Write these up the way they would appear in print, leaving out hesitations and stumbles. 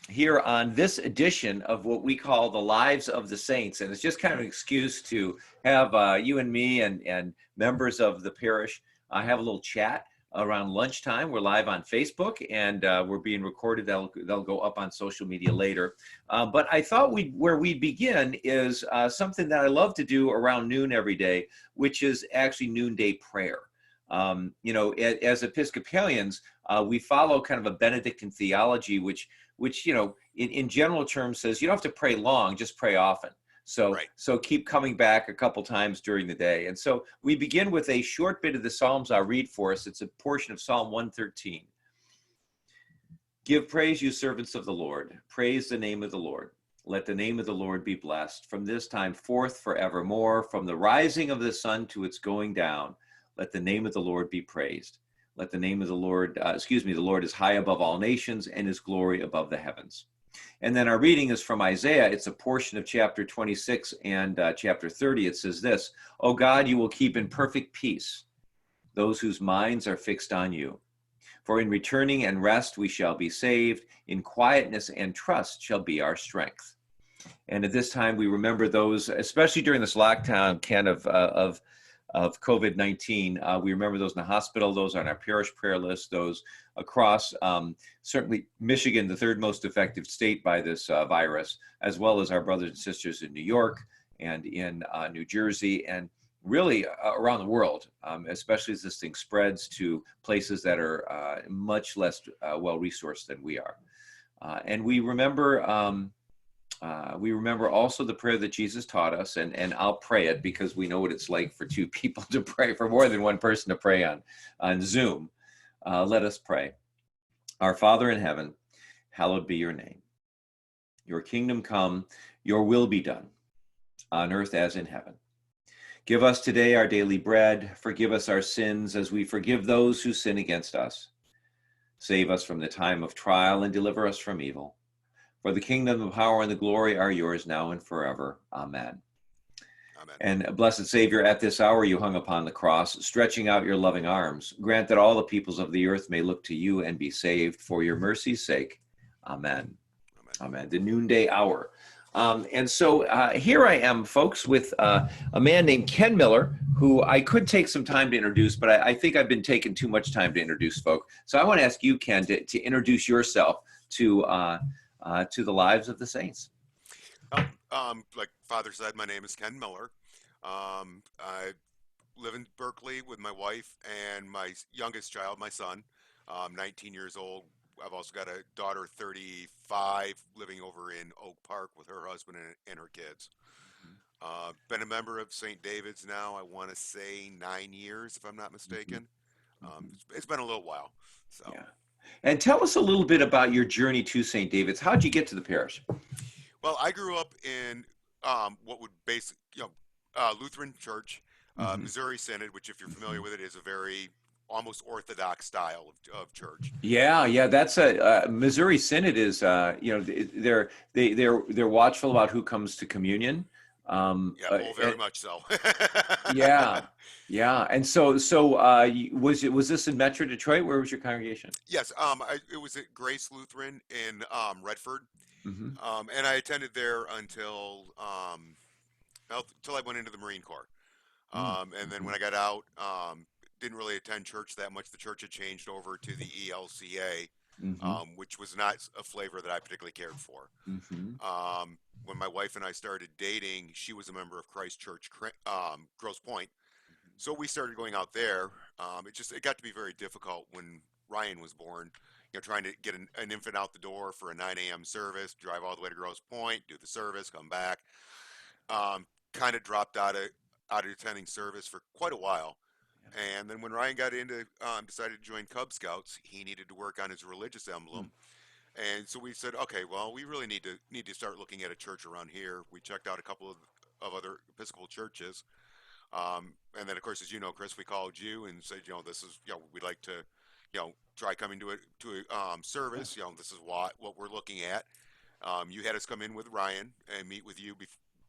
Here on this edition of what we call the Lives of the Saints. And it's just kind of an excuse to have you and me and members of the parish have a little chat around lunchtime. We're live on Facebook and we're being recorded. They'll go up on social media later. But I thought where we'd begin is something that I love to do around noon every day, which is actually noonday prayer. As Episcopalians, we follow kind of a Benedictine theology, which in general terms says you don't have to pray long, just pray often. So keep coming back a couple times during the day. And so we begin with a short bit of the Psalms I'll read for us. It's a portion of Psalm 113. Give praise, you servants of the Lord. Praise the name of the Lord. Let the name of the Lord be blessed from this time forth forevermore. From the rising of the sun to its going down, let the name of the Lord be praised. Let the name of the Lord, the Lord is high above all nations and his glory above the heavens. And then our reading is from Isaiah. It's a portion of chapter 26 and chapter 30. It says this, O God, you will keep in perfect peace those whose minds are fixed on you. For in returning and rest we shall be saved. In quietness and trust shall be our strength. And at this time we remember those, especially during this lockdown kind of COVID-19. We remember those in the hospital, those on our parish prayer list, those across certainly Michigan, the third most affected state by this virus, as well as our brothers and sisters in New York and in New Jersey, and really around the world, especially as this thing spreads to places that are much less well-resourced than we are. And we remember also the prayer that Jesus taught us, and I'll pray it because we know what it's like for two people to pray, for more than one person to pray on Zoom. Let us pray. Our Father in heaven, hallowed be your name. Your kingdom come, your will be done, on earth as in heaven. Give us today our daily bread. Forgive us our sins as we forgive those who sin against us. Save us from the time of trial and deliver us from evil. For the kingdom, the power, and the glory are yours now and forever. Amen. Amen. And blessed Savior, at this hour you hung upon the cross, stretching out your loving arms. Grant that all the peoples of the earth may look to you and be saved for your mercy's sake. Amen. Amen. Amen. The noonday hour. And so here I am, folks, with a man named Ken Miller, who I could take some time to introduce, but I think I've been taking too much time to introduce folk. So I want to ask you, Ken, to introduce yourself to the lives of the saints. Like Father said, my name is Ken Miller. I live in Berkeley with my wife and my youngest child, my son, 19 years old. I've also got a daughter, 35, living over in Oak Park with her husband and her kids. Been a member of St. David's now, I want to say 9 years, if I'm not mistaken. It's been a little while. So. Yeah. And tell us a little bit about your journey to St. David's. How'd you get to the parish? Well, I grew up in what would basically, Lutheran Church, Missouri Synod, which, if you're familiar with it, is a very almost Orthodox style of church. Yeah, that's a Missouri Synod is they're watchful about who comes to communion. Very much so. Yeah. And so was this in Metro Detroit? Where was your congregation? Yes, it was at Grace Lutheran in Redford, Mm-hmm. and I attended there until I went into the Marine Corps, and then when I got out, didn't really attend church that much. The church had changed over to the ELCA, which was not a flavor that I particularly cared for. When my wife and I started dating, she was a member of Christ Church, Grosse Pointe. So we started going out there. It got to be very difficult when Ryan was born. Trying to get an infant out the door for a 9 a.m. service, drive all the way to Grosse Pointe, do the service, come back. Kind of dropped out of attending service for quite a while. And then when Ryan got into, decided to join Cub Scouts, he needed to work on his religious emblem. And so we said, okay, well, we really need to start looking at a church around here. We checked out a couple of other Episcopal churches. And then, of course, as you know, Chris, we called you and said, this is, we'd like to, try coming to a service. This is what we're looking at. You had us come in with Ryan and meet with you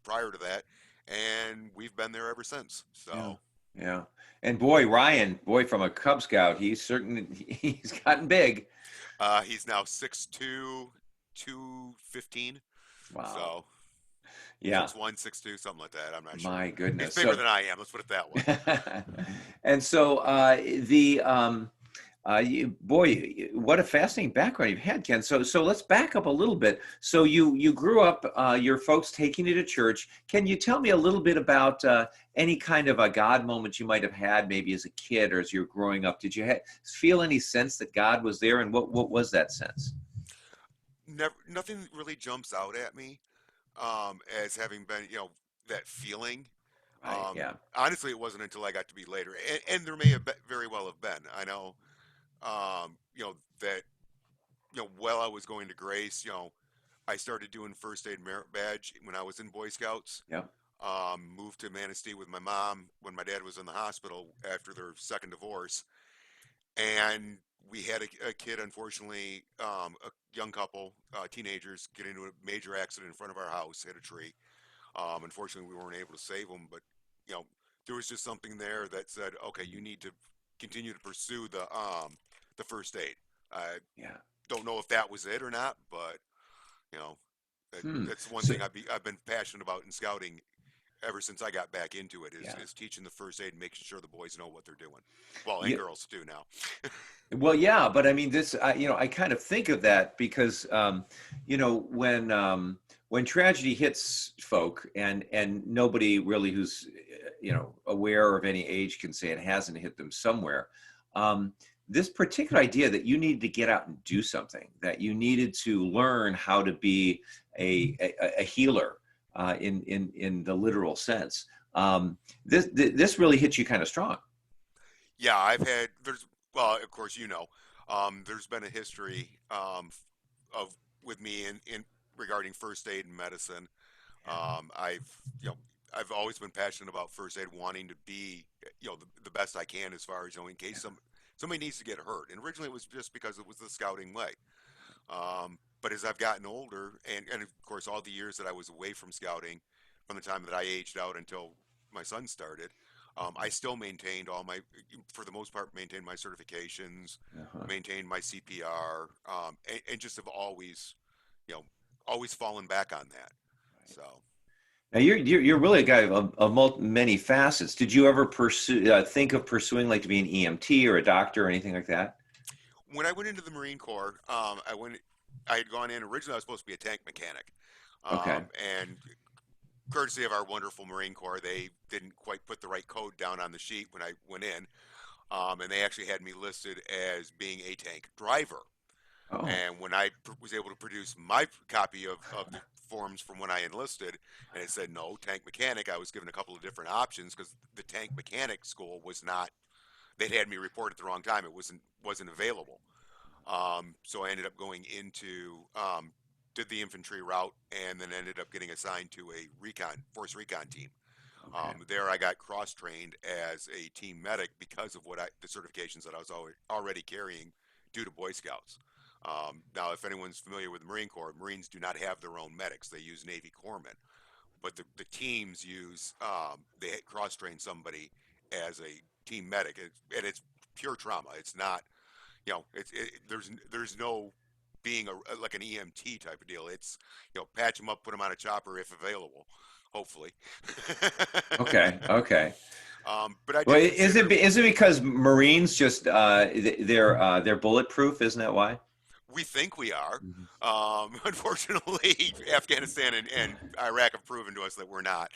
prior to that, and we've been there ever since. So. Yeah. And Ryan, from a Cub Scout, he's gotten big. He's now 6'2", 15. Wow. So Yeah. 6'1", 6'2", something like that. I'm not sure. My He's goodness. bigger So, than I am. Let's put it that way. and so boy, what a fascinating background you've had, Ken. So let's back up a little bit. So you grew up, your folks taking you to church. Can you tell me a little bit about any kind of a God moment you might have had, maybe as a kid or as you were growing up? Did you feel any sense that God was there, and what was that sense? Never, nothing really jumps out at me as having been, that feeling. Right. Um, Yeah. Honestly, it wasn't until I got to be later, and there may have very well have been. I know, that while I was going to Grace, I started doing first aid merit badge when I was in Boy Scouts. Yeah. Moved to Manistee with my mom when my dad was in the hospital after their second divorce, and we had a kid, unfortunately, a young couple, teenagers, get into a major accident in front of our house, hit a tree. Unfortunately, we weren't able to save them, but you know, there was just something there that said, okay, you need to continue to pursue the first aid. I Yeah. don't know if that was it or not, but you know, Hmm. that's one So thing I've been passionate about in scouting ever since I got back into it is yeah. is teaching the first aid and making sure the boys know what they're doing. Well, and Yeah. girls too now. Well, yeah, but I mean, I kind of think of that because, when tragedy hits folk, and nobody really who's, aware of any age can say it hasn't hit them somewhere. Um, this particular idea that you needed to get out and do something, that you needed to learn how to be a healer, in the literal sense. This really hit you kind of strong. Yeah, well, of course, there's been a history of with me in regarding first aid and medicine. I've you know I've always been passionate about first aid, wanting to be the best I can as far as in case somebody needs to get hurt. And originally it was just because it was the scouting way. But as I've gotten older, and of course all the years that I was away from scouting, from the time that I aged out until my son started, I still maintained for the most part, maintained my certifications, Uh-huh. maintained my CPR, and just have you know, always fallen back on that. So. Now you're really a guy of many facets. Did you ever think of pursuing, like, to be an EMT or a doctor or anything like that? When I went into the Marine Corps, I had gone in originally. I was supposed to be a tank mechanic, Okay. and courtesy of our wonderful Marine Corps, they didn't quite put the right code down on the sheet when I went in, and they actually had me listed as being a tank driver. Oh, And when I was able to produce my copy of the forms from when I enlisted, and it said no tank mechanic, I was given a couple of different options because the tank mechanic school was not. They'd had me report at the wrong time. It wasn't available. So I ended up going into did the infantry route, and then ended up getting assigned to a force recon team. okay. There I got cross trained as a team medic because of the certifications that I was already carrying due to Boy Scouts. Now, if anyone's familiar with the Marine Corps, Marines do not have their own medics; they use Navy corpsmen. But the teams use they cross train somebody as a team medic, and it's pure trauma. It's not there's no being like an EMT type of deal. It's patch them up, put them on a chopper if available, hopefully. Okay. Okay. But I Well, did consider is it because Marines just, they're bulletproof? Isn't that why? we think we are. Mhm. Unfortunately, Afghanistan and Iraq have proven to us that we're not.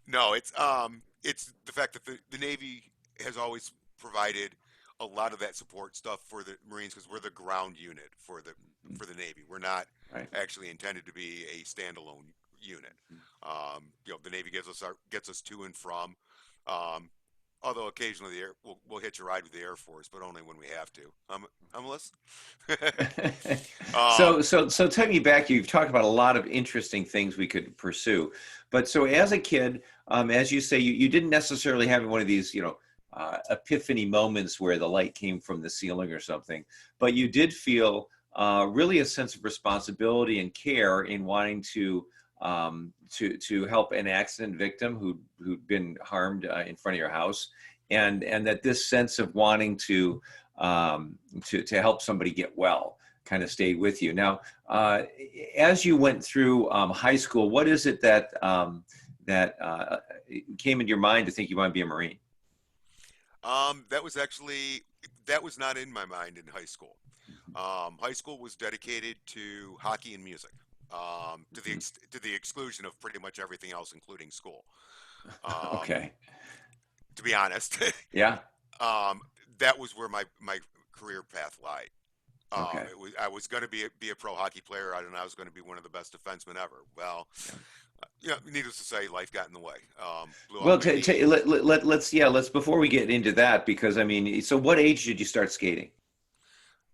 No, it's the fact that the Navy has always provided a lot of that support stuff for the Marines because we're the ground unit for the Navy. We're not Right. actually intended to be a standalone unit. The Navy gets us to and from. Um, Although occasionally we'll hitch a ride with the Air Force, but only when we have to. Unless. um, So take me back. You've talked about a lot of interesting things we could pursue, but so as a kid, as you say, you didn't necessarily have one of these, epiphany moments where the light came from the ceiling or something, but you did feel, really a sense of responsibility and care in wanting to help an accident victim who'd been harmed, in front of your house, and that this sense of wanting to help somebody get well. kind of stayed with you. Now, as you went through high school, what is it that came into your mind to think you want to be a Marine? That was actually that was not in my mind in high school. High school was dedicated to hockey and music, Mhm. to the exclusion of pretty much everything else, including school. Um, Okay. to be honest, Yeah. um, that was where my career path lied. Okay. It was I was going to be a pro hockey player, and I was going to be one of the best defensemen ever. Well, Yeah. needless to say, life got in the way. Blew out Well, my knee. let's yeah, let's before we get into that, because I mean, so what age did you start skating?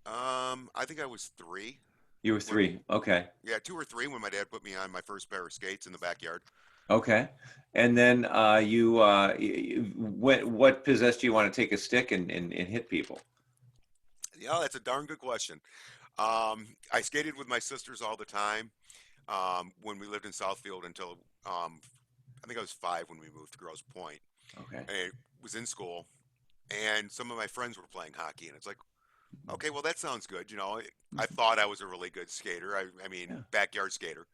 I think I was three You were when, 3. Okay. yeah, 2 or 3 when my dad put me on my first pair of skates in the backyard. Okay. And then what possessed you want to take a stick and hit people? Yeah, that's a darn good question. I skated with my sisters all the time when we lived in Southfield until I think I was 5 when we moved to Grosse Pointe. Okay. And I was in school, and some of my friends were playing hockey, and it's like, okay, well that sounds good. I thought I was a really good skater. I mean, Yeah. backyard skater.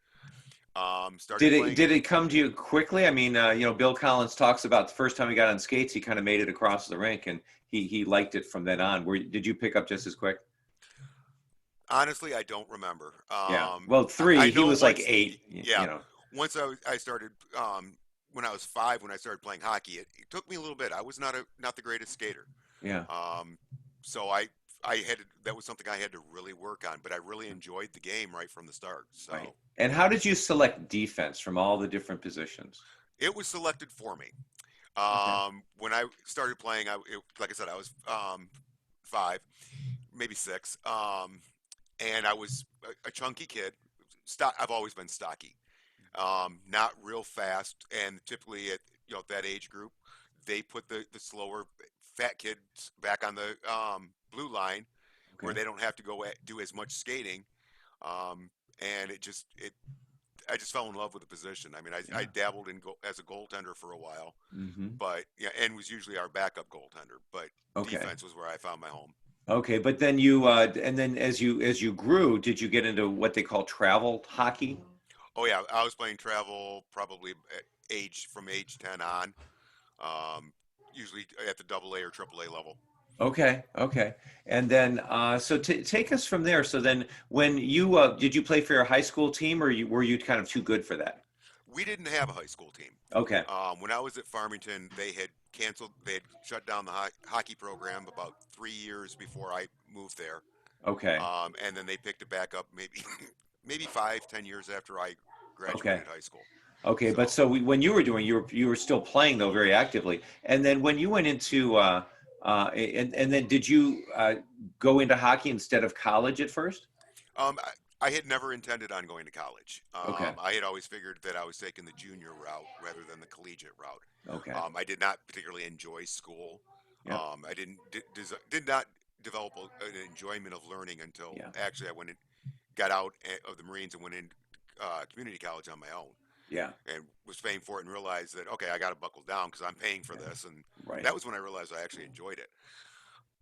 Did Started it playing. did it come to you quickly? I mean, Bill Collins talks about the first time he got on skates, he kind of made it across the rink, and he liked it from then on. Did you pick up just as quick? Honestly, I don't remember. Yeah. Well, I 3, he know was like once, 8. yeah, once I started when I was 5 when I started playing hockey. It took me a little bit. I was not the greatest skater. Yeah. Um, so that was something I had to really work on. But I really enjoyed the game right from the start. Right. So And how did you select defense from all the different positions? it was selected for me. Okay. When I started playing, like I said, I was 5, maybe 6, and I was a chunky kid. I've always been stocky. Not real fast, and typically at that age group, they put the slower fat kids back on the blue line where Okay. they don't have to do as much skating. Um, and it I just fell in love with the position. I mean, I Yeah. dabbled as a goaltender for a while, Hmm. but yeah, and was usually our backup goaltender. But Okay. defense was where I found my home. Okay, but then and then as you grew, did you get into what they call travel hockey? Oh yeah, I was playing travel probably at age 10 on, um, usually at the double A or triple A level. Okay, okay. And then so take us from there. So then when you did you play for your high school team, or were you kind of too good for that? We didn't have a high school team. Okay. When I was at Farmington, they had canceled, they had shut down the hockey program about 3 years before I moved there. Okay. And then they picked it back up maybe maybe 5, 10 years after I Okay. graduated high school. Okay, but So so when you were doing, you were still playing though very actively. And then when you went into and then did you go into hockey instead of college at first? I had never intended on going to college. Okay. I had always figured that I was taking the junior route rather than the collegiate route. Okay. I did not particularly enjoy school. Yep. I did not develop an enjoyment of learning until Yeah. actually I got out of the Marines and went in community college on my own Yeah. and was paying for it and realized that okay, I got to buckle down because I'm paying for Yeah. this, and Right. that was when I realized I actually enjoyed it.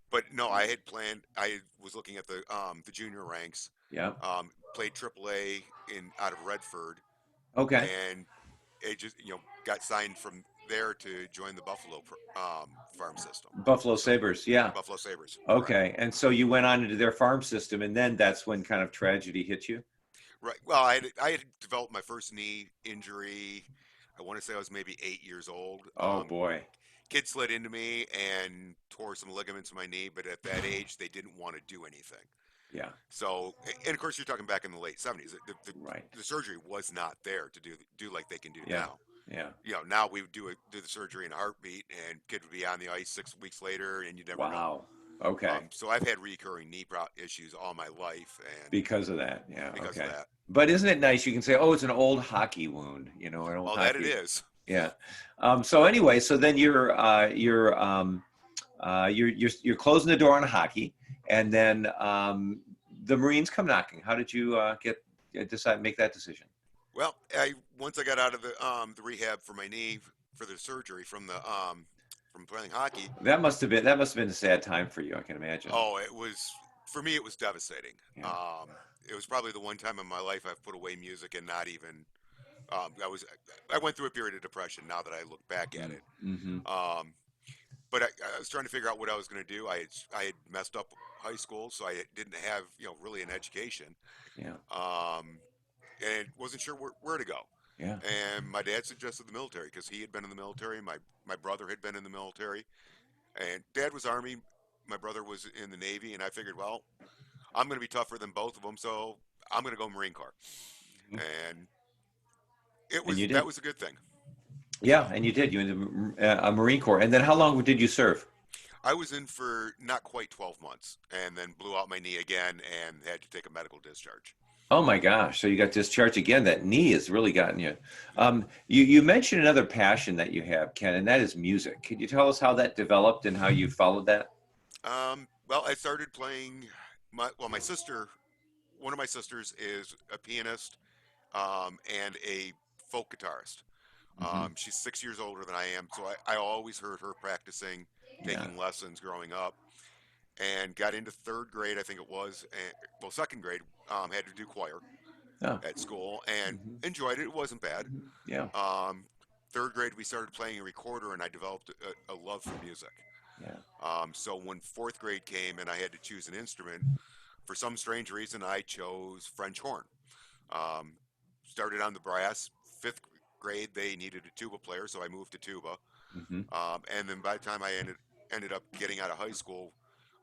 But no, I had planned. I was looking at the junior ranks. Yeah. Played AAA in out of Redford, Okay. and it just got signed from there to join the Buffalo farm system. Buffalo So Sabres. Yeah. Buffalo Sabres, correct. Okay. And so you went on into their farm system, and then that's when kind of tragedy hit you. Right. Well, I had developed my first knee injury. I want to say I was maybe 8 years old. Oh boy. Kid slid into me and tore some ligaments in my knee, but at that age, they didn't want to do anything. Yeah. So, and of course, you're talking back in the late 70s. Right. The surgery was not there to do like they can do Yeah. now. Yeah. Now we would do the surgery in a heartbeat, and kid would be on the ice 6 weeks later, and you never know. Wow. Okay. So I've had recurring knee issues all my life, and Because of that. Yeah. because of Okay. that, But isn't it nice? You can say, "Oh, it's an old hockey wound," an old well, that it hockey. is. Yeah. So anyway, so then you're closing the door on hockey, and then the Marines come knocking. How did you decide make that decision? Well, I once I got out of the rehab for my knee for the surgery from playing hockey. That must have been a sad time for you. I can imagine. Oh, it was. For me, it was devastating. Yeah. Um, it was probably the one time in my life I've put away music and not even. I went through a period of depression. Now that I look back at it, Mm-hmm. um, but I was trying to figure out what I was going to do. I had messed up high school, so I didn't have really an education, Yeah. um, and wasn't sure where to go. Yeah. And my dad suggested the military because he had been in the military. My brother had been in the military, and Dad was Army. My brother was in the Navy, and I figured, well, I'm going to be tougher than both of them, so I'm going to go Marine Corps. Mhm. And it And was you that did. was a good thing. Yeah, and you did. You in the a Marine Corps. And then how long did you serve? I was in for not quite 12 months, and then blew out my knee again and had to take a medical discharge. Oh my gosh. So you got discharged again. That knee has really gotten you. You mentioned another passion that you have, Ken, and that is music. Could you tell us how that developed and how you followed that? Well, I started playing. My sister, one of my sisters, is a pianist and a folk guitarist. Hmm. She's 6 years older than I am, so I always heard her practicing, Yeah. taking lessons growing up, and got into third grade, I think it was, and, well, second grade, had to do choir Oh. at school and Hmm. enjoyed it. It wasn't bad. Hmm. Yeah. Um, third grade, we started playing a recorder, and I developed a love for music. Yeah. So when fourth grade came and I had to choose an instrument, for some strange reason, I chose French horn. Um, Started on the brass. Fifth grade, they needed a tuba player, so I moved to tuba. Hmm. And then by the time I ended up getting out of high school,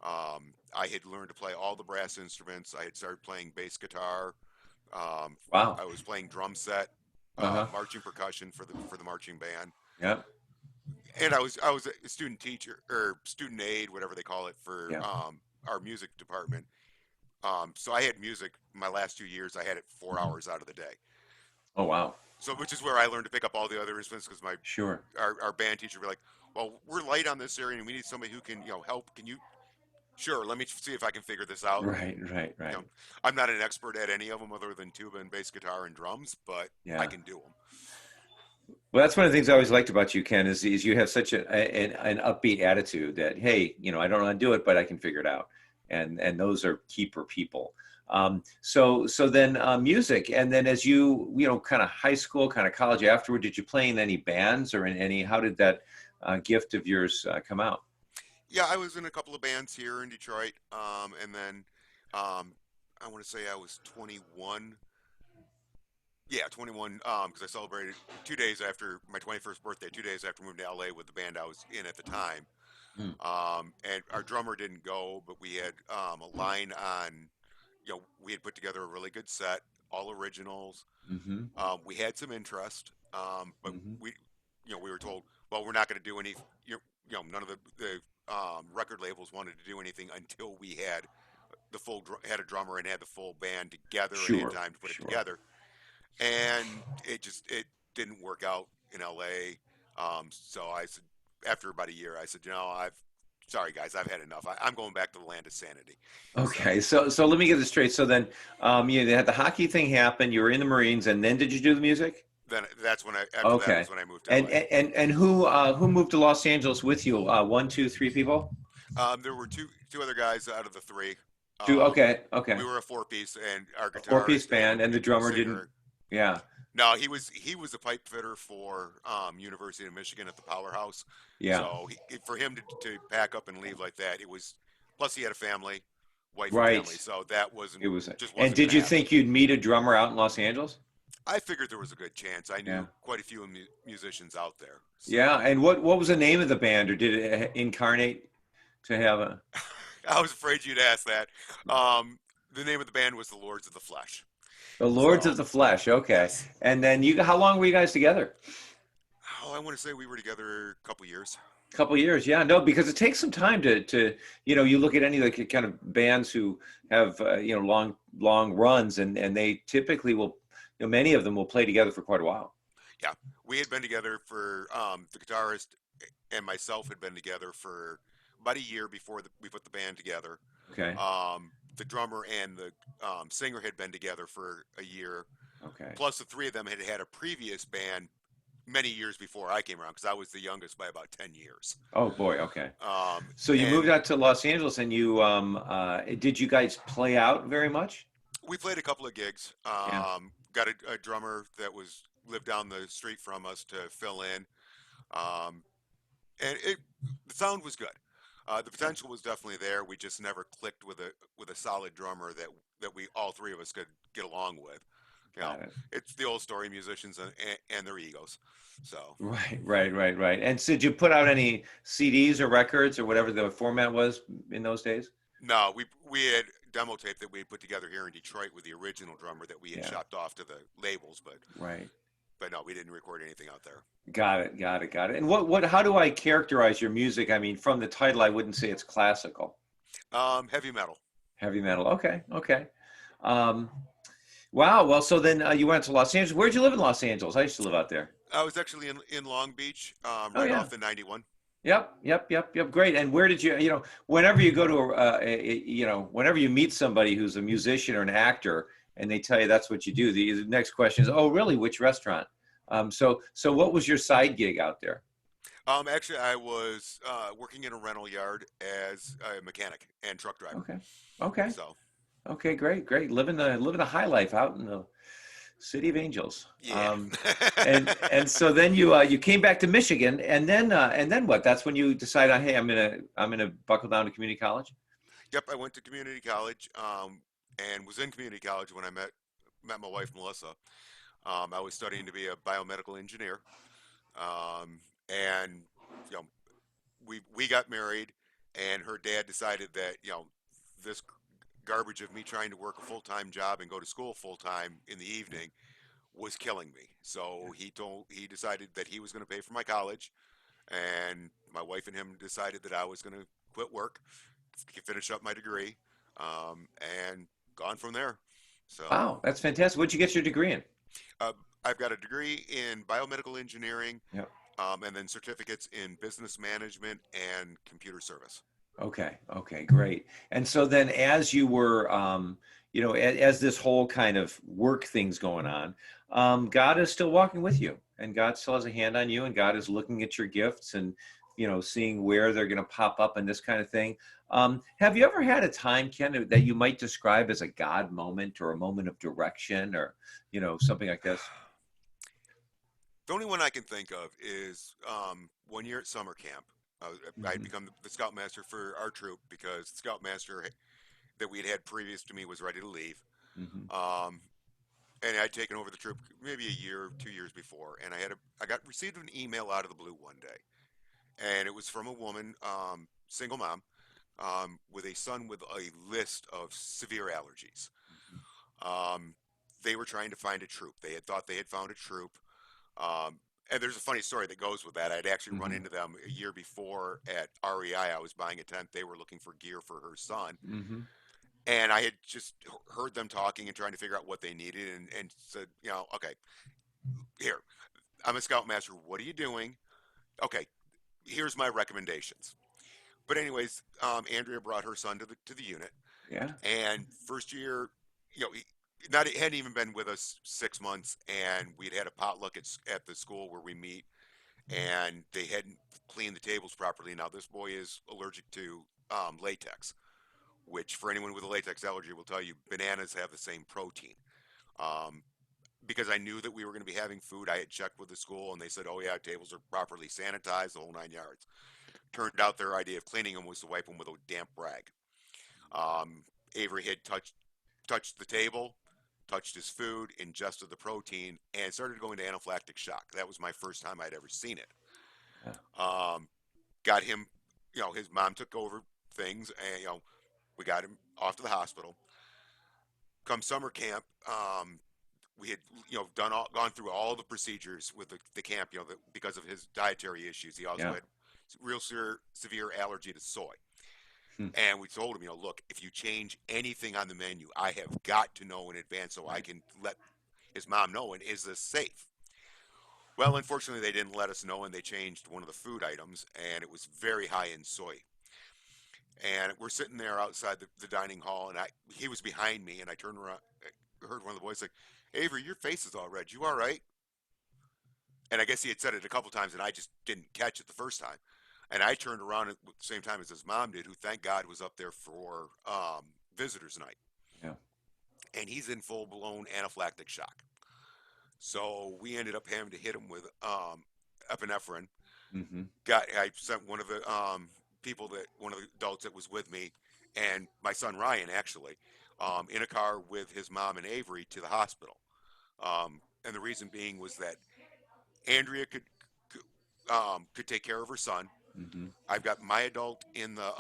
I had learned to play all the brass instruments. I had started playing bass guitar. Um, Wow. I was playing drum set, Uh-huh. marching percussion for the marching band, Yeah. and I was a student teacher or student aide, whatever they call it, for Yeah. our music department. So I had music my last 2 years. I had it four Hmm. hours out of the day. Oh wow. So which is where I learned to pick up all the other instruments because my Sure. our band teacher would be like, well, we're light on this area and we need somebody who can help. Can you? Sure. Let me see if I can figure this out. And Right. Right. you Right. know, I'm not an expert at any of them other than tuba and bass guitar and drums, but I Yeah. can do them. Well, that's one of the things I always liked about you, Ken, is you have such an upbeat attitude that, hey, I don't want to do it, but I can figure it out. And those are keeper people. So then music, and then as kind of high school, kind of college afterward, did you play in any bands or in any, how did that gift of yours come out? Yeah, I was in a couple of bands here in Detroit, and then I want to say I was 21. Yeah, 21. Because I celebrated 2 days after my 21st birthday, 2 days after moving to LA with the band I was in at the time. Mm. And our drummer didn't go, but we had a line on. We had put together a really good set, all originals. Hmm. We had some interest, but Hmm. we were told, well, we're not going to do any. None of the record labels wanted to do anything until we had had a drummer and had the full band together and had Sure, time to put it sure. together. And it didn't work out in LA. So I said, after about a year, I said, I've sorry guys, I've had enough. I'm going back to the land of sanity. So Okay, so let me get this straight. So then, you had the hockey thing happen. You were in the Marines, and then did you do the music? then that's when after that Okay. was when I moved to And LA. and who moved to Los Angeles with you? One, two, three people? There were two other guys out of the three. Two. Um, Okay. we Okay. were a four piece, and our A four-piece guitarist and band, and the drummer didn't. singer. Yeah. No, he was a pipe fitter for University of Michigan at the Powerhouse. Yeah. So for him to pack up and leave like that, it was. Plus, he had a family, wife and family, Right. so that wasn't It was. just And wasn't going did to you happen. think you'd meet a drummer out in Los Angeles? I figured there was a good chance. I Yeah. knew quite a few musicians out there, Yeah. so And what was the name of the band, or did it incarnate to have a I was afraid you'd ask that. Um, the name of the band was the Lords of the Flesh. the Lords of So the Flesh? Okay. yes. And then how long were you guys together? Oh, I want to say we were together a couple years. Couple years, yeah, no, because it takes some time to you look at any like kind of bands who have long runs, and they typically will, many of them will play together for quite a while. Yeah, we had been together for the guitarist and myself had been together for about a year before we put the band together. Okay, The drummer and the singer had been together for a year. okay, Plus, the three of them had had a previous band many years before I came around because I was the youngest by about 10 years. Oh boy, okay. Um, So you moved and out to Los Angeles, and you did you guys play out very much? we played a couple of gigs. Yeah, Got a drummer that was lived down the street from us to fill in. Um, and the sound was good. The yeah, potential was definitely there. We just never clicked with a solid drummer that we all three of us could get along with. You know, got it. it's the old story: musicians and their egos. So Right, right, right, right. And so did you put out any CDs or records or whatever the format was in those days? no, we had demo tape that we had put together here in Detroit with the original drummer that we had Yeah, shopped off to the labels, right. but no, we didn't record anything out there. Got it, got it, got it. And how do I characterize your music? I mean, from the title, I wouldn't say it's classical. Heavy metal. Heavy metal. Okay, okay. Um, wow. Well, so then you went to Los Angeles. Where'd you live in Los Angeles? I used to live out there. I was actually in Long Beach, Oh right yeah. off the 91. Yep, yep, yep, yep. Great. And where did whenever you go to, whenever you meet somebody who's a musician or an actor, and they tell you that's what you do, the next question is, oh, really? Which restaurant? So what was your side gig out there? Actually, I was working in a rental yard as a mechanic and truck driver. Okay, okay, So okay. Great, great. Living the high life out in the City of Angels. yeah. And so then you came back to Michigan, and then what? That's when you decided, hey, I'm gonna buckle down to community college. Yep, I went to community college, and was in community college when I met my wife Melissa. I was studying to be a biomedical engineer, and you know we got married, and her dad decided that this garbage of me trying to work a full time job and go to school full time in the evening was killing me. Yeah. So he decided that he was going to pay for my college, and my wife and him decided that I was going to quit work, finish up my degree, and gone from there. So Wow, that's fantastic. What'd you get your degree in? uh, I've got a degree in biomedical engineering, Yep. and then certificates in business management and computer service. Okay. Okay. Great. And so then, as you were, as this whole kind of work thing's going on, God is still walking with you, and God still has a hand on you, and God is looking at your gifts and, seeing where they're going to pop up and this kind of thing. Have you ever had a time, Ken, that you might describe as a God moment or a moment of direction or, something like this? The only one I can think of is 1 year at summer camp. I had Hmm. become the scoutmaster for our troop because the scoutmaster that we had previous to me was ready to leave. Hmm. Um, and I'd taken over the troop maybe a year, 2 years before, and I got received an email out of the blue one day, and it was from a woman, single mom, with a son with a list of severe allergies. Um, they were trying to find a troop. They had thought they had found a troop. Um, and there's a funny story that goes with that. I'd actually run Hmm. into them a year before at REI. I was buying a tent. They were looking for gear for her son. Hmm. And I had just heard them talking and trying to figure out what they needed and said, okay, here, I'm a scoutmaster. What are you doing? Okay, here's my recommendations. But anyways, Andrea brought her son to the unit, Yeah. and first year, he not he hadn't even been with us 6 months, and we'd had a potluck at the school where we meet, and they hadn't cleaned the tables properly. Now this boy is allergic to latex, which for anyone with a latex allergy will tell you bananas have the same protein. Um, because I knew that we were going to be having food, I had checked with the school, and they said, "Oh yeah, tables are properly sanitized, the whole 9 yards." Turned out their idea of cleaning them was to wipe them with a damp rag. Um, Avery had touched the table, touched his food, ingested the protein, and started going to anaphylactic shock. That was my first time I'd ever seen it. Yeah. Um, got him, his mom took over things, and we got him off to the hospital. Come summer camp, we had gone through all the procedures with the camp, because of his dietary issues. He also Yeah. had real severe allergy to soy. Hmm. And we told him, look, if you change anything on the menu, I have got to know in advance so I Right. can let his mom know. And is this safe? Well, unfortunately, they didn't let us know, and they changed one of the food items, and it was very high in soy. And we're sitting there outside the dining hall, and he was behind me, and I turned around, I heard one of the boys like, "Avery, your face is all red. You all right?" And I guess he had said it a couple times, and I just didn't catch it the first time. And I turned around at the same time as his mom did, who, thank God, was up there for visitors night. Yeah. And he's in full blown anaphylactic shock. So we ended up having to hit him with epinephrine. Mm-hmm. I sent one of the one of the adults that was with me, and my son Ryan actually, in a car with his mom and Avery to the hospital. And the reason being was that Andrea could take care of her son. Mm-hmm. I've got my adult in the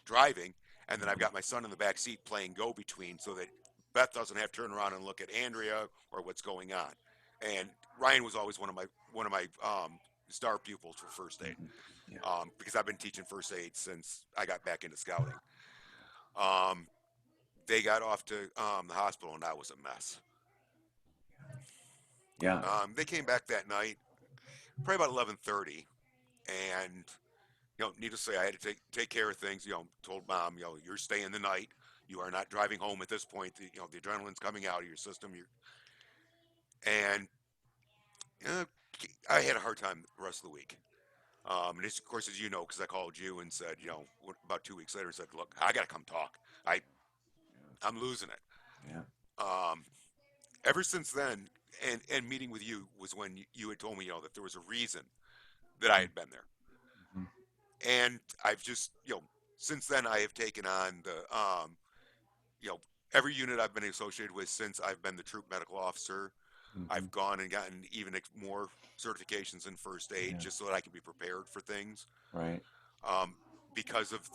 driving, and then I've Mm-hmm. got my son in the back seat playing go between, so that Beth doesn't have to turn around and look at Andrea or what's going on. And Ryan was always one of my star pupils for first aid, Mm-hmm. Yeah. because I've been teaching first aid since I got back into scouting. Um, they got off to the hospital, and that was a mess. Yeah. They came back that night, probably about 11:30, and needless to say, I had to take care of things. Told mom, you're staying the night. You are not driving home at this point. The adrenaline's coming out of your system. And uh, I had a hard time the rest of the week. And this, of course, as you know, because I called you and said, about 2 weeks later, said, look, I got to come talk. I'm losing it. Yeah. Um, Ever since then, and meeting with you was when you had told me, that there was a reason that I had been there. Mm-hmm. And I've just, since then I have taken on you know, every unit I've been associated with since I've been the troop medical officer. Mm-hmm. I've gone and gotten even more certifications in first aid Yeah. just so that I can be prepared for things. Right. Um, because of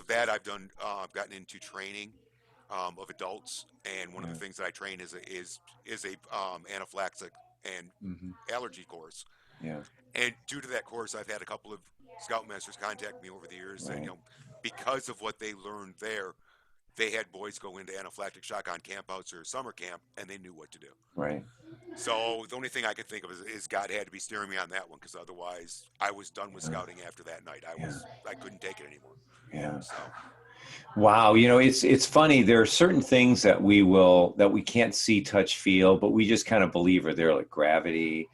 that, I've gotten into training of adults, and one of Yeah. the things that I train is a anaphylaxis and Mm-hmm. allergy course. Yeah. And due to that course, I've had a couple of scoutmasters contact me over the years that, Right. because of what they learned there, they had boys go into anaphylactic shock on campouts or summer camp, and they knew what to do. Right. So the only thing I could think of is God had to be steering me on that one, because otherwise I was done with Yeah. scouting after that night. Yeah. I couldn't take it anymore. Yeah. So Wow, it's funny. There are certain things that we can't see, touch, feel, but we just kind of believe are there, like gravity.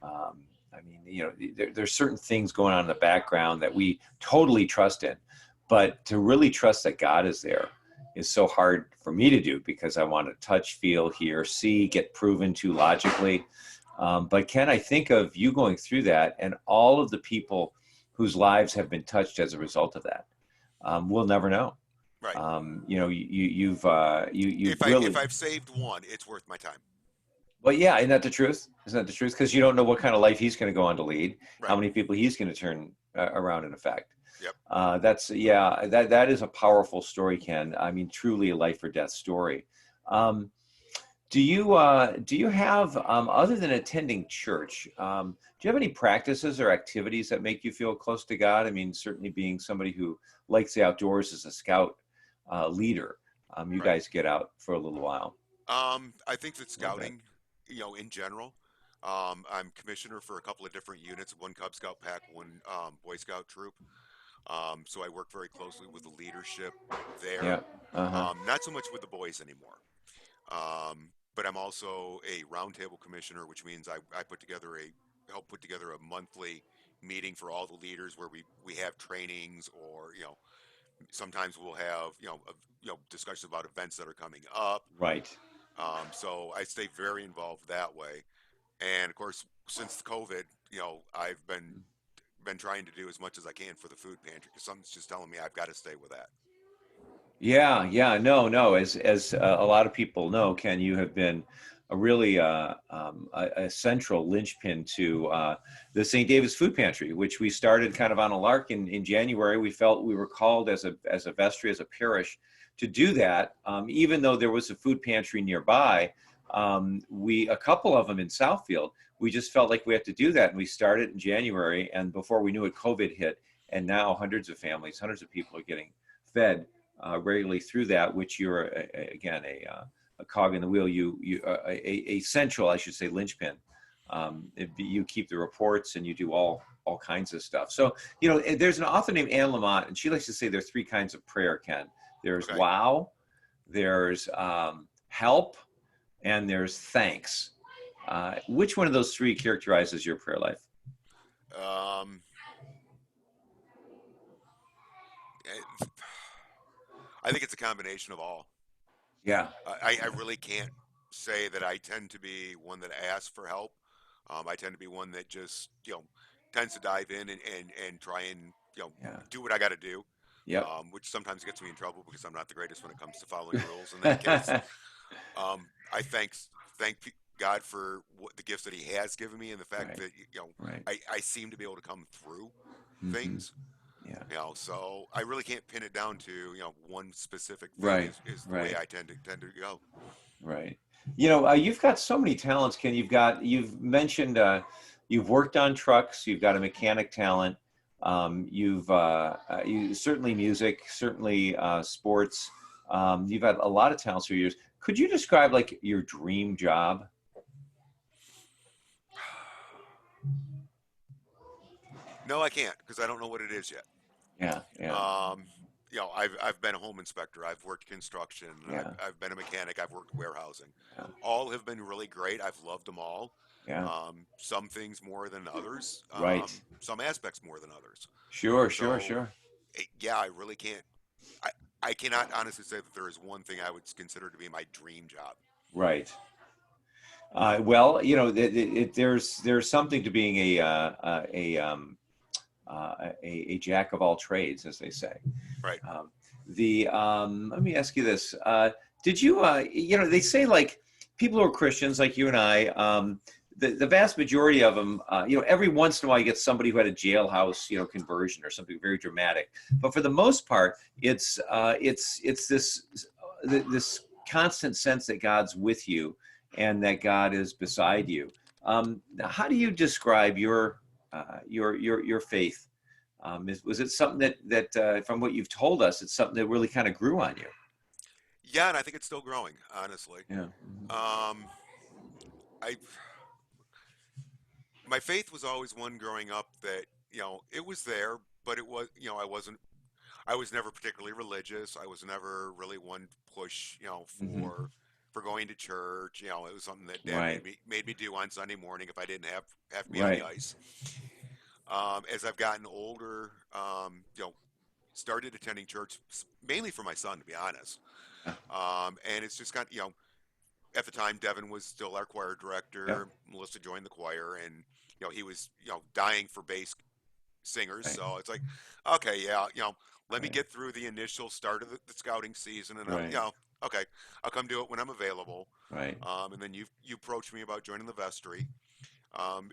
I mean, there's certain things going on in the background that we totally trust in, but to really trust that God is there is so hard for me to do because I want to touch, feel, hear, see, get proven to logically. But Ken, I think of you going through that and all of the people whose lives have been touched as a result of that. We'll never know. right, You've if really, I've saved one, it's worth my time. well, yeah, isn't that the truth? Isn't that the truth? Because you don't know what kind of life he's going to go on to lead, how Right. many people he's going to turn around in effect. Yep. That is a powerful story, Ken. I mean, truly a life or death story. Um, do you have other than attending church? Do you have any practices or activities that make you feel close to God? I mean, certainly being somebody who likes the outdoors as a scout leader, you Right. guys get out for a little while. I think that A little bit. scouting, in general, I'm commissioner for a couple of different units, one Cub Scout pack, one Boy Scout troop. So I work very closely with the leadership there. Yeah. Uh-huh. Not so much with the boys anymore. But I'm also a roundtable commissioner, which means I help put together a monthly meeting for all the leaders where we have trainings, or sometimes we'll have discussions about events that are coming up. Right. So I stay very involved that way. And of course, since COVID, I've been trying to do as much as I can for the food pantry, because something's just telling me I've got to stay with that. Yeah, yeah, no, no. As a lot of people know, Ken, you have been a really a central linchpin to the St. David's Food Pantry, which we started kind of on a lark in January. We felt we were called as a vestry, as a parish, to do that, even though there was a food pantry nearby. We a couple of them in Southfield. We just felt like we had to do that, and we started in January. And before we knew it, COVID hit, and now hundreds of families, hundreds of people are getting fed regularly through that, which you're again a cog in the wheel. A central, I should say, linchpin. You keep the reports and you do all kinds of stuff. So there's an author named Anne Lamott, and she likes to say there are three kinds of prayer, Ken. There's Okay. wow, there's help, and there's thanks. Which one of those three characterizes your prayer life? Um, I think it's a combination of all. Yeah, I really can't say that I tend to be one that asks for help. I tend to be one that just, tends to dive in and try and, yeah, do what I got to do, yep. which sometimes gets me in trouble because I'm not the greatest when it comes to following rules in that case. I thank God for the gifts that He has given me and the fact Right, that, right. I seem to be able to come through Hmm. things. Yeah, So I really can't pin it down to, one specific thing right, is the way right, I tend to go. right. You've got so many talents. You've mentioned you've worked on trucks. You've got a mechanic talent. You certainly music, certainly sports. You've had a lot of talents for years. Could you describe like your dream job? No, I can't because I don't know what it is yet. Yeah, yeah, Um, I've been a home inspector. I've worked construction. yeah, I've been a mechanic. I've worked warehousing. yeah, All have been really great. I've loved them all. yeah. Some things more than others. Right. Some aspects more than others. Sure, sure, So, sure. yeah, I really can't. I I cannot honestly say that there is one thing I would consider to be my dream job. Right. Well, there's something to being a jack of all trades, as they say. Right. Um, Let me ask you this: did you they say like people who are Christians like you and I, the vast majority of them, every once in a while you get somebody who had a jailhouse conversion or something very dramatic, but for the most part, it's this constant sense that God's with you and that God is beside you. How do you describe your faith? Was it something that from what you've told us, it's something that really kind of grew on you? Yeah, and I think it's still growing. Honestly, Yeah. um, I my faith was always one growing up that it was there, but it was I was never particularly religious. I was never really one to push Hmm. for going to church. It was something that Dad Right. made me do on Sunday morning if I didn't have to be on the Right. ice. As I've gotten older, started attending church mainly for my son, to be honest. Yeah. And it's just kind of, at the time, Devin was still our choir Yep. director. Melissa joined the choir, and he was dying for bass singers. Right. So it's like, okay, yeah, let me Right. get through the initial start of the scouting season, and Right. okay, I'll come do it when I'm available. Right. And then you approach me about joining the vestry.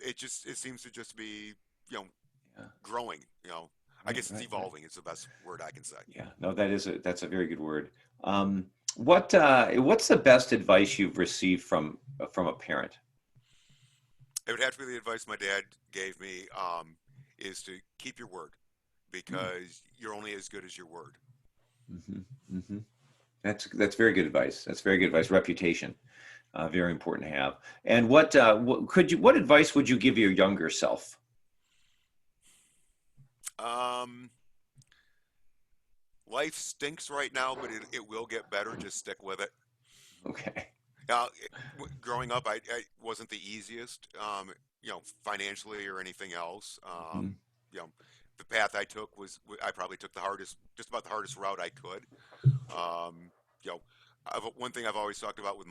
It seems to just be you know Yeah. growing. I Right. guess it's Right. Right. evolving. Is the best word I can say. Yeah. No, that's a very good word. What's the best advice you've received from a parent? It would have to be the advice my dad gave me. Is to keep your word because you're only as good as your word. Mm-hmm. Hmm. That's very good advice. That's very good advice. Reputation, very important to have. And what advice would you give your younger self? Um, Life stinks right now, but it will get better. Just stick with it. Okay. Growing up, I wasn't the easiest, financially or anything else. Hmm. You know, the path I took I probably took just about the hardest route I could. Um, you know, one thing I've always talked about with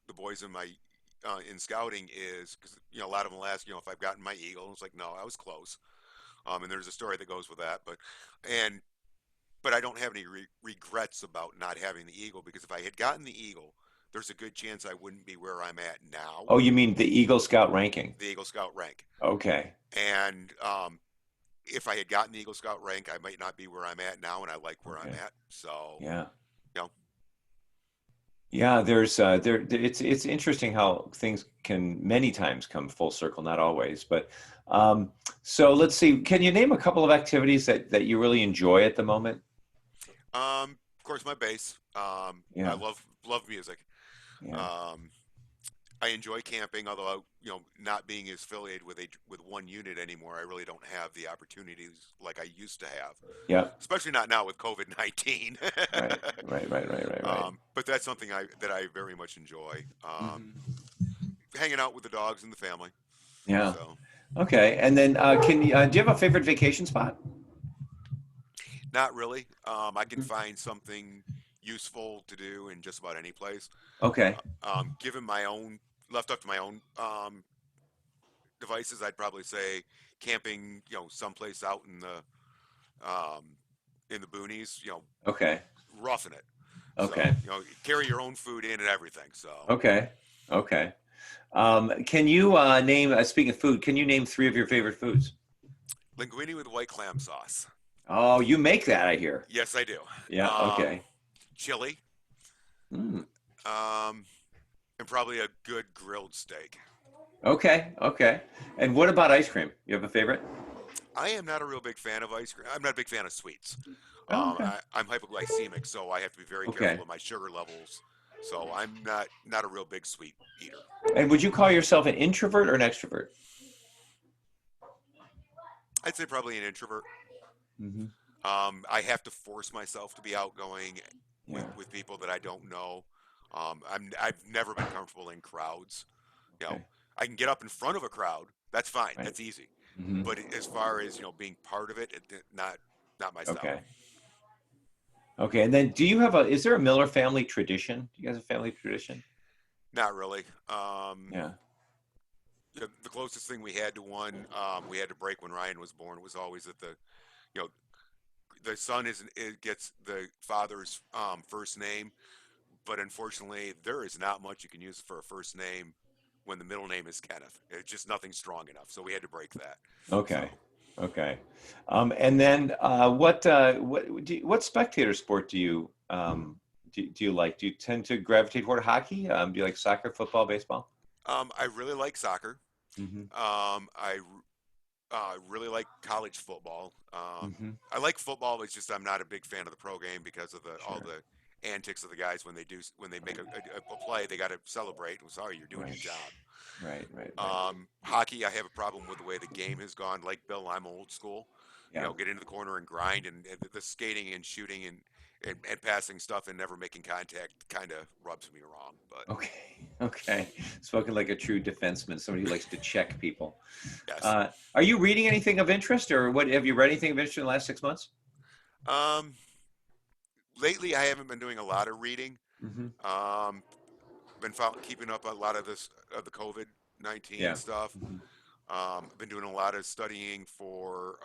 the boys in scouting is because a lot of them will ask, if I've gotten my eagle. And it's like, no, I was close. And there's a story that goes with that, and but I don't have any regrets about not having the eagle because if I had gotten the eagle, there's a good chance I wouldn't be where I'm at now, Oh, you mean the Eagle Scout ranking? the Eagle Scout rank. Okay. And if I had gotten the Eagle Scout rank, I might not be where I'm at now, and I like where I'm Okay. at. So, Yeah. you know, Yeah, it's interesting how things can many times come full circle, not always. But so let's see. Can you name a couple of activities that you really enjoy at the moment? of course, my bass. I Yeah. love music. Yeah. Um, I enjoy camping, although not being as affiliated with one unit anymore, I really don't have the opportunities like I used to have. Yeah. Especially not now with COVID-19. Right. Right. Right. Right. Right. Right. But that's something that I very much enjoy. Hmm. hanging out with the dogs and the family. Yeah. So Okay. And then do you have a favorite vacation spot? not really. I can Mhm. find something useful to do in just about any place. Okay. Given my own left up to my own devices, I'd probably say camping. Someplace out um, in the boonies. Okay. Roughing it. So Okay. carry your own food in and everything. So Okay. Okay. Can you name, speaking of food, can you name three of your favorite foods? linguine with white clam sauce. Oh, you make that, I hear. Yes, I do. Yeah. Um, Okay. chili. Mm. Um, and probably a good grilled steak. Okay. Okay. And what about ice cream? You have a favorite? I am not a real big fan of ice cream. I'm not a big fan of sweets. Oh, okay. I'm hypoglycemic, so I have to be very careful Okay. of my sugar levels. So I'm not a real big sweet eater. And would you call yourself an introvert or an extrovert? I'd say probably an introvert. Hmm. I have to force myself to be outgoing Yeah. with people that I don't know. I've never been comfortable in crowds. You know, Okay. I can get up in front of a crowd. That's fine. Right. That's easy. Hmm. But as far as being part of it, not my style. Okay. Okay. And then do you have is there a Miller family tradition? Do you guys have a family tradition? Not really. Yeah. The closest thing we had to one, we had to break when Ryan was born. Was always that you know the son it gets the father's first name, but unfortunately there is not much you can use for a first name when the middle name is Kenneth. It's just nothing strong enough, so we had to break that. Okay. So Okay. And then what spectator sport do you like? Do you tend to gravitate toward hockey? Do you like soccer, football, baseball? I really like soccer. Hmm. I really like college football. Hmm. I like football. It's just I'm not a big fan of the pro game because of all Sure. the antics of the guys when they make a play. They got to celebrate. I'm sorry, you're doing your Right. job. Right. Right. Right. Hockey, I have a problem with the way the game has gone. Like Bill, I'm old school. Yeah. Get into the corner and grind, and the skating and shooting and passing stuff and never making contact kind of rubs me wrong. But Okay. Okay. Spoken like a true defenseman, somebody who likes to check people. yes, Are you reading anything of interest, or what? Have you read anything of interest in the last 6 months? um, lately I haven't been doing a lot of reading. Hmm. Um, been keeping up a lot of this of the COVID-19 Yeah. stuff. Hmm. I've been doing a lot of studying for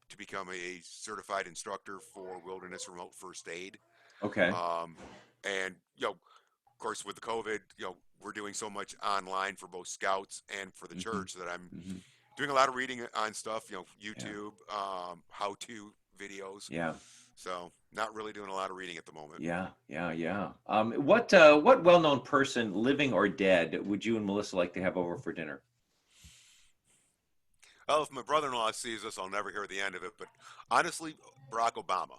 to become a certified instructor for wilderness remote first aid. Okay. Um, and of course, with the COVID, we're doing so much online for both scouts and for the Hmm. church that I'm Hmm. doing a lot of reading on stuff. Yeah. YouTube, how-to videos. Yeah. So not really doing a lot of reading at the moment. Yeah. Yeah. Yeah. What well-known person, living or dead, would you and Melissa like to have over for dinner? Well, if my brother-in-law sees this, I'll never hear the end of it. But honestly, Barack Obama.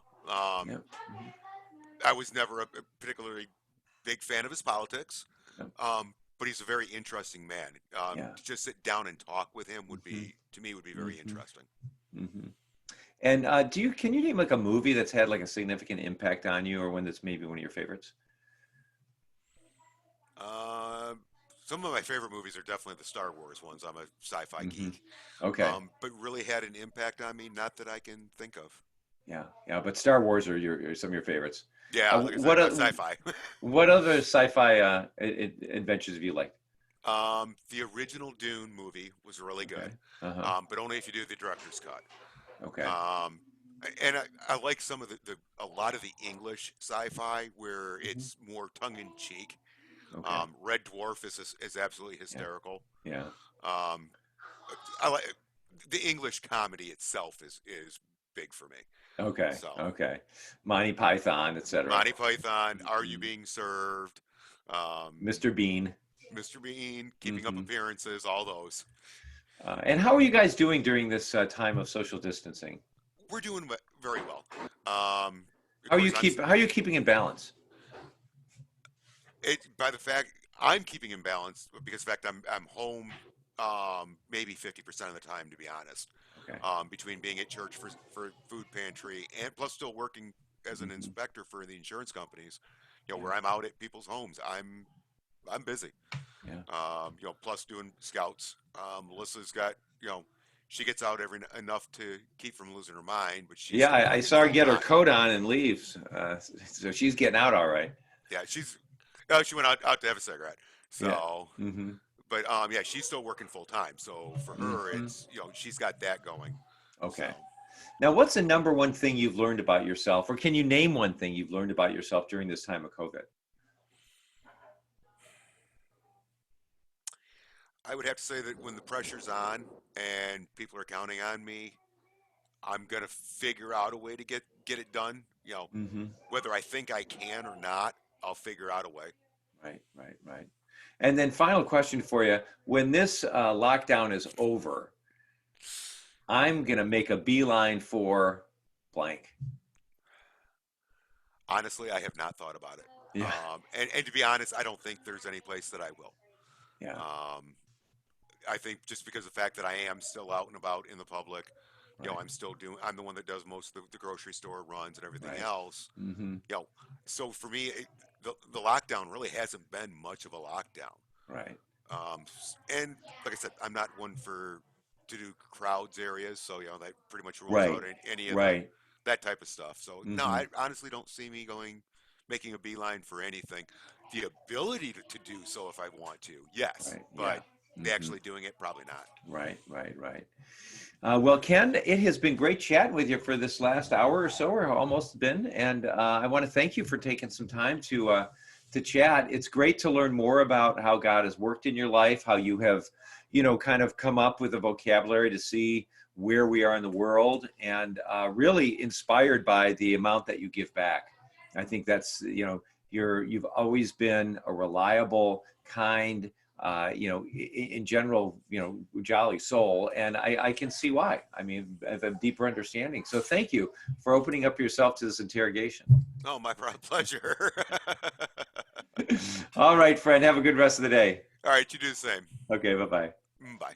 Yeah. Hmm. I was never a particularly big fan of his politics, Yeah. but he's a very interesting man. Yeah. To just sit down and talk with him would Hmm. be, to me, would be very Hmm. interesting. Hmm. And can you name like a movie that's had like a significant impact on you, or one that's maybe one of your favorites? Uh, some of my favorite movies are definitely the Star Wars ones. I'm a sci-fi Hmm. geek, Okay. but really had an impact on me, not that I can think of. Yeah. Yeah. But Star Wars are some of your favorites. Yeah, like I said, sci-fi. What other sci-fi adventures have you liked? The original Dune movie was really Okay. good, Uh-huh. but only if you do the director's cut. Okay. Um, and I like some of a lot of the English sci-fi where Hmm. it's more tongue-in-cheek. Okay. Red Dwarf is absolutely Yeah. hysterical. Yeah. Um, I like the English comedy itself is big for me. Okay. So Okay. Monty Python, etc. Monty Python, Are You Hmm. Being Served? Um, Mr. Bean. Mr. Bean, Keeping Up Hmm. Appearances, all those. And how are you guys doing during this time of social distancing? We're doing very well. Um, of How are you course, keep how are you keeping in balance? by the fact I'm keeping in balance because of the fact I'm home maybe 50% of the time, to be honest. Okay. Between being at church for food pantry and plus still working as an Hmm. inspector for the insurance companies, Yeah. where I'm out at people's homes. I'm busy. Yeah. Plus doing scouts. Melissa's got, she gets out enough to keep from losing her mind, but she's Yeah, still I working saw her full get her time. coat on and leaves. So she's getting out all right. Yeah, she went out to have a cigarette. Yeah. So, Mm-hmm. but yeah, she's still working full time. So for her, Mm-hmm. it's, she's got that going. So. Okay. Now, what's the number one thing you've learned about yourself, or can you name one thing you've learned about yourself during this time of COVID? I would have to say that when the pressure's on and people are counting on me, I'm gonna figure out a way to get it done. Mm-hmm. Whether I think I can or not, I'll figure out a way. Right, right, right. And then final question for you. When this lockdown is over, I'm going to make a beeline for blank. Honestly, I have not thought about it. Yeah, And to be honest, I don't think there's any place that I will. yeah, Um, I think just because of the fact that I am still out and about in the public, right, I'm the one that does most of the grocery store runs and everything right. else. Mm-hmm. You know, so for me, the lockdown really hasn't been much of a lockdown. Right. And like I said, I'm not one to do crowds areas, so that pretty much rules out Right. any of Right. that type of stuff. So no, Mm-hmm. I honestly don't see me making a beeline for anything. The ability to do so if I want to, yes, Right. Yeah. but Mm-hmm. actually doing it, probably not. Right. Right. Right. Well, Ken, it has been great chatting with you for this last hour or so, or almost been. And I want to thank you for taking some time to chat. It's great to learn more about how God has worked in your life, how you have, kind of come up with a vocabulary to see where we are in the world, and really inspired by the amount that you give back. I think that's, you've always been a reliable, kind, in general, jolly soul. And I can see why. I mean, I have a deeper understanding. So thank you for opening up yourself to this interrogation. Oh, my pleasure. All right, friend. Have a good rest of the day. All right, you do the same. Okay, bye bye. Bye.